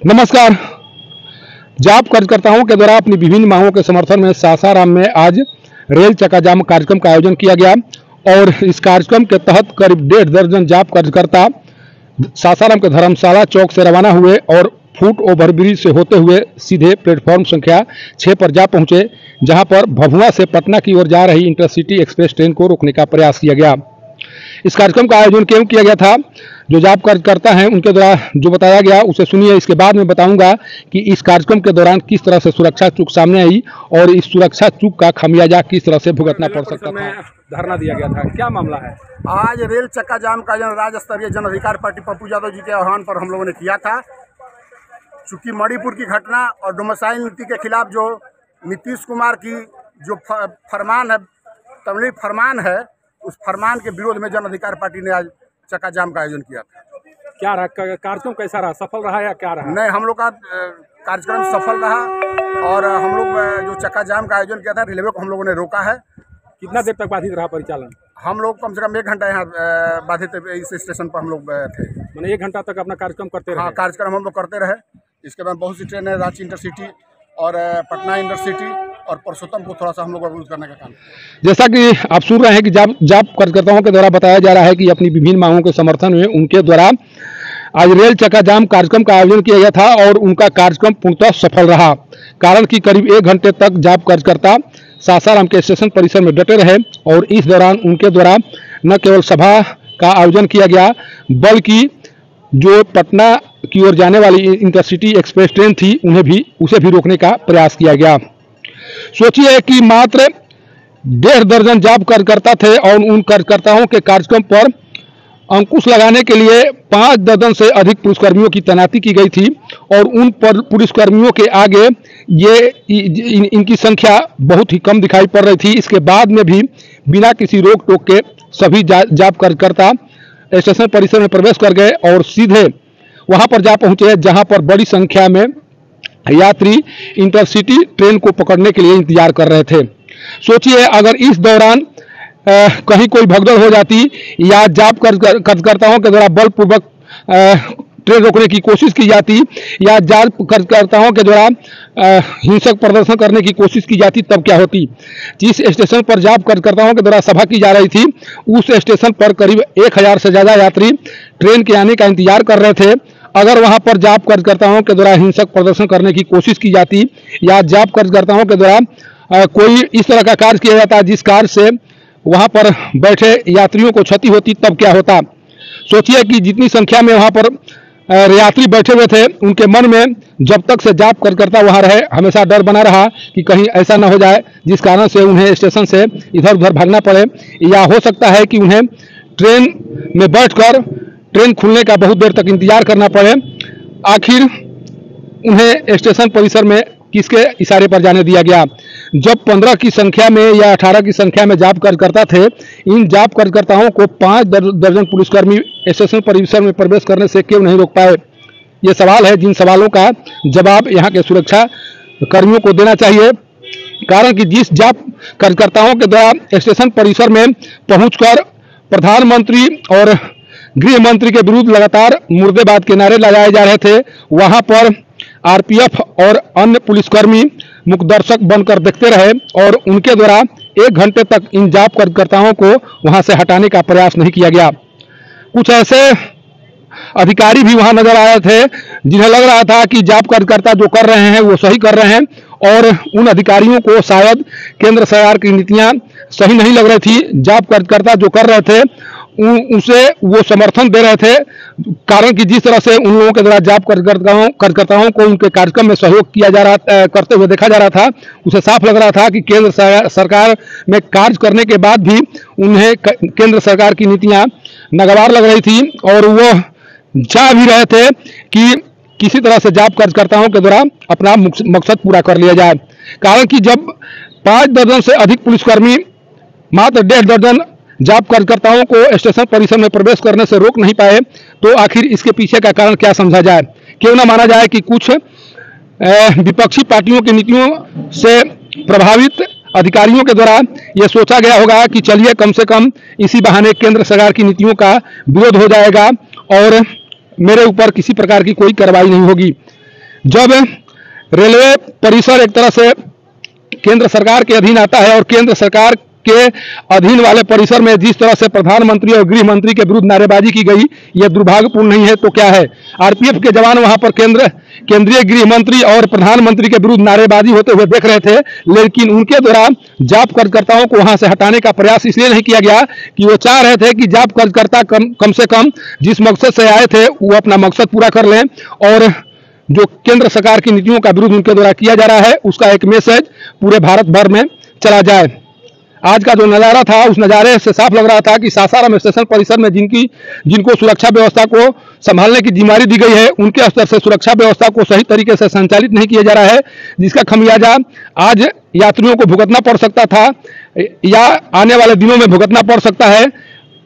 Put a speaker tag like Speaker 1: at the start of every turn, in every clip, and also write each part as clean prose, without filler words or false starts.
Speaker 1: नमस्कार। जाप कार्यकर्ताओं के द्वारा अपनी विभिन्न मांगों के समर्थन में सासाराम में आज रेल चक्का-जाम कार्यक्रम का आयोजन किया गया और इस कार्यक्रम के तहत करीब 1.5 दर्जन जाप कार्यकर्ता सासाराम के धर्मशाला चौक से रवाना हुए और फुट ओवरब्रिज से होते हुए सीधे प्लेटफॉर्म संख्या 6 पर जा पहुंचे, जहां पर भभुआ से पटना की ओर जा रही इंटरसिटी एक्सप्रेस ट्रेन को रोकने का प्रयास किया गया। इस कार्यक्रम का आयोजन क्यों किया गया था, जो जाप कार्यकर्ता हैं उनके द्वारा जो बताया गया उसे सुनिए। इसके बाद में बताऊंगा कि इस कार्यक्रम के दौरान किस तरह से सुरक्षा चूक सामने आई और इस सुरक्षा चूक का खामियाजा किस तरह से भुगतना पड़ सकता था। धरना दिया गया था, क्या मामला है?
Speaker 2: आज रेल चक्का जाम का आयोजन राज्य स्तरीय जन अधिकार पार्टी पप्पू यादव जी के आह्वान पर हम लोगों ने किया था। चूंकि मणिपुर की घटना और डोमिसाइल नीति के खिलाफ जो नीतीश कुमार की जो फरमान है, तमिल फरमान है, उस फरमान के विरोध में जन अधिकार पार्टी ने आज चक्का जाम का आयोजन किया था।
Speaker 1: क्या रहा कार्यक्रम, कैसा रहा, सफल रहा या क्या रहा?
Speaker 2: नहीं, हम लोग का कार्यक्रम सफल रहा और हम लोग जो चक्का जाम का आयोजन किया था, रेलवे को हम लोगों ने रोका है।
Speaker 1: कितना देर तक बाधित रहा परिचालन?
Speaker 2: हम लोग कम से कम 1 घंटा यहाँ बाधित इस स्टेशन पर हम लोग थे।
Speaker 1: मैंने 1 घंटा तक अपना कार्यक्रम करते रहे?
Speaker 2: हाँ, कार्यक्रम हम लोग करते रहे। इसके बाद बहुत सी ट्रेनें, रांची इंटरसिटी और पटना इंटरसिटी और पुरुषोत्तम को थोड़ा सा हम लोग अवरुद्ध करने का काम।
Speaker 1: जैसा कि आप सुन रहे हैं कि जाप कार्यकर्ताओं के द्वारा बताया जा रहा है कि अपनी विभिन्न मांगों के समर्थन में उनके द्वारा आज रेल चक्का जाम कार्यक्रम का आयोजन किया गया था और उनका कार्यक्रम पूर्णतः सफल रहा। कारण कि करीब 1 घंटे तक जाप कार्यकर्ता सासाराम के स्टेशन परिसर में डटे रहे और इस दौरान उनके द्वारा न केवल सभा का आयोजन किया गया बल्कि जो पटना की ओर जाने वाली इंटरसिटी एक्सप्रेस ट्रेन थी उसे भी रोकने का प्रयास किया गया। सोचिए कि मात्र 1.5 दर्जन जाप कार्यकर्ता थे और उन कार्यकर्ताओं के कार्यक्रम पर अंकुश लगाने के लिए 5 दर्जन से अधिक पुलिसकर्मियों की तैनाती की गई थी और उन पुलिसकर्मियों के आगे इनकी संख्या बहुत ही कम दिखाई पड़ रही थी। इसके बाद में भी बिना किसी रोक टोक के सभी जाप कार्यकर्ता स्टेशन परिसर में प्रवेश कर गए और सीधे वहां पर जा पहुंचे, जहां पर बड़ी संख्या में यात्री इंटरसिटी ट्रेन को पकड़ने के लिए इंतजार कर रहे थे। सोचिए अगर इस दौरान कहीं कोई भगदड़ हो जाती या जाप कार्यकर्ताओं के द्वारा बलपूर्वक ट्रेन रोकने की कोशिश की जाती या जाप कार्यकर्ताओं के द्वारा हिंसक प्रदर्शन करने की कोशिश की जाती, तब क्या होती? जिस स्टेशन पर जाप कार्यकर्ताओं के द्वारा सभा की जा रही थी उस स्टेशन पर करीब 1000 से ज़्यादा यात्री ट्रेन के आने का इंतजार कर रहे थे। अगर वहां पर जाप कार्यकर्ताओं के द्वारा हिंसक प्रदर्शन करने की कोशिश की जाती या जाप कार्यकर्ताओं के द्वारा कोई इस तरह का कार्य किया जाता जिस कार्य से वहां पर बैठे यात्रियों को क्षति होती, तब क्या होता? सोचिए कि जितनी संख्या में वहां पर यात्री बैठे हुए थे उनके मन में जब तक से जाप कार्यकर्ता वहां रहे हमेशा डर बना रहा कि कहीं ऐसा न हो जाए जिस कारण से उन्हें स्टेशन से इधर उधर भागना पड़े, या हो सकता है कि उन्हें ट्रेन में बैठकर ट्रेन खुलने का बहुत देर तक इंतजार करना पड़े। आखिर उन्हें स्टेशन परिसर में किसके इशारे पर जाने दिया गया? जब 15 की संख्या में या 18 की संख्या में जाप कार्यकर्ता थे, इन जाप कार्यकर्ताओं को 5 दर्जन पुलिसकर्मी स्टेशन परिसर में प्रवेश करने से क्यों नहीं रोक पाए? ये सवाल है जिन सवालों का जवाब यहाँ के सुरक्षा कर्मियों को देना चाहिए। कारण कि जिस जाप कार्यकर्ताओं के द्वारा स्टेशन परिसर में पहुंचकर प्रधानमंत्री और गृह मंत्री के विरुद्ध लगातार मुर्देबाद के नारे लगाए जा रहे थे, वहां पर आरपीएफ और अन्य पुलिसकर्मी मुखदर्शक बनकर देखते रहे और उनके द्वारा 1 घंटे तक इन जाप कार्यकर्ताओं को वहां से हटाने का प्रयास नहीं किया गया। कुछ ऐसे अधिकारी भी वहां नजर आए थे जिन्हें लग रहा था कि जाप कार्यकर्ता जो कर रहे हैं वो सही कर रहे हैं और उन अधिकारियों को शायद केंद्र सरकार की नीतियां सही नहीं लग रही थी। जाप कार्यकर्ता जो कर रहे थे उसे वो समर्थन दे रहे थे। कारण कि जिस तरह से उन लोगों के द्वारा जाप कार्यकर्ताओं को उनके कार्यक्रम में सहयोग किया जा रहा करते हुए देखा जा रहा था, उसे साफ लग रहा था कि केंद्र सरकार में कार्य करने के बाद भी उन्हें केंद्र सरकार की नीतियां नागवार लग रही थी और वो चाह भी रहे थे कि किसी तरह से जाप कार्यकर्ताओं के द्वारा अपना मकसद पूरा कर लिया जाए। कारण कि जब 5 दर्जन से अधिक पुलिसकर्मी मात्र 1.5 दर्जन जाप कार्यकर्ताओं को स्टेशन परिसर में प्रवेश करने से रोक नहीं पाए, तो आखिर इसके पीछे का कारण क्या समझा जाए? क्यों ना माना जाए कि कुछ विपक्षी पार्टियों की नीतियों से प्रभावित अधिकारियों के द्वारा यह सोचा गया होगा कि चलिए कम से कम इसी बहाने केंद्र सरकार की नीतियों का विरोध हो जाएगा और मेरे ऊपर किसी प्रकार की कोई कार्रवाई नहीं होगी। जब रेलवे परिसर एक तरह से केंद्र सरकार के अधीन आता है और केंद्र सरकार के अधीन वाले परिसर में जिस तरह से प्रधानमंत्री और गृह मंत्री के विरुद्ध नारेबाजी की गई, यह दुर्भाग्यपूर्ण नहीं है तो क्या है। आरपीएफ के जवान वहां पर केंद्रीय गृह मंत्री और प्रधानमंत्री के विरुद्ध नारेबाजी होते हुए देख रहे थे, लेकिन उनके द्वारा जाप कार्यकर्ताओं को वहां से हटाने का प्रयास इसलिए नहीं किया गया कि वो चाह रहे थे कि जाप कार्यकर्ता कम से कम जिस मकसद से आए थे वो अपना मकसद पूरा कर लें और जो केंद्र सरकार की नीतियों का विरोध उनके द्वारा किया जा रहा है उसका एक मैसेज पूरे भारत भर में चला जाए। आज का जो नज़ारा था उस नज़ारे से साफ लग रहा था कि सासाराम स्टेशन परिसर में जिनको सुरक्षा व्यवस्था को संभालने की जिम्मेदारी दी गई है, उनके स्तर से सुरक्षा व्यवस्था को सही तरीके से संचालित नहीं किया जा रहा है, जिसका खमियाजा आज यात्रियों को भुगतना पड़ सकता था या आने वाले दिनों में भुगतना पड़ सकता है।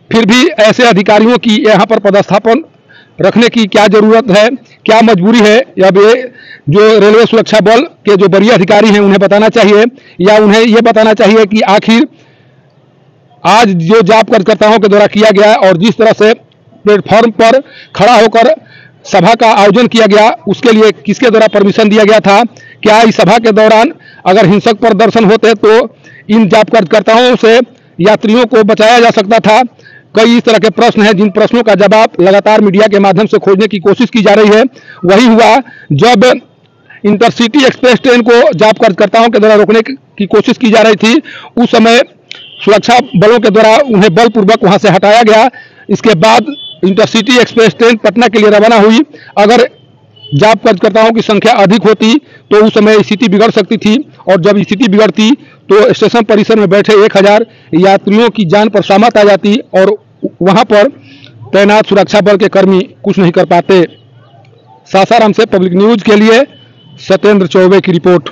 Speaker 1: फिर भी ऐसे अधिकारियों की यहाँ पर पदस्थापन रखने की क्या जरूरत है, क्या मजबूरी है, अब ये जो रेलवे सुरक्षा बल के जो वरीय अधिकारी हैं उन्हें बताना चाहिए या उन्हें यह बताना चाहिए कि आखिर आज जो जाप कार्यकर्ताओं के द्वारा किया गया और जिस तरह से प्लेटफॉर्म पर खड़ा होकर सभा का आयोजन किया गया उसके लिए किसके द्वारा परमिशन दिया गया था। क्या इस सभा के दौरान अगर हिंसक प्रदर्शन होते तो इन जाप कार्यकर्ताओं से यात्रियों को बचाया जा सकता था। कई इस तरह के प्रश्न हैं जिन प्रश्नों का जवाब लगातार मीडिया के माध्यम से खोजने की कोशिश की जा रही है। वही हुआ जब इंटरसिटी एक्सप्रेस ट्रेन को जाप कार्यकर्ताओं के द्वारा रोकने की कोशिश की जा रही थी, उस समय सुरक्षा बलों के द्वारा उन्हें बलपूर्वक वहां से हटाया गया। इसके बाद इंटरसिटी एक्सप्रेस ट्रेन पटना के लिए रवाना हुई। अगर जाप कार्यकर्ताओं की संख्या अधिक होती तो उस समय स्थिति बिगड़ सकती थी और जब स्थिति बिगड़ती तो स्टेशन परिसर में बैठे 1000 यात्रियों की जान पर शामत आ जाती और वहां पर तैनात सुरक्षा बल के कर्मी कुछ नहीं कर पाते। सासाराम से पब्लिक न्यूज के लिए सत्येंद्र चौबे की रिपोर्ट।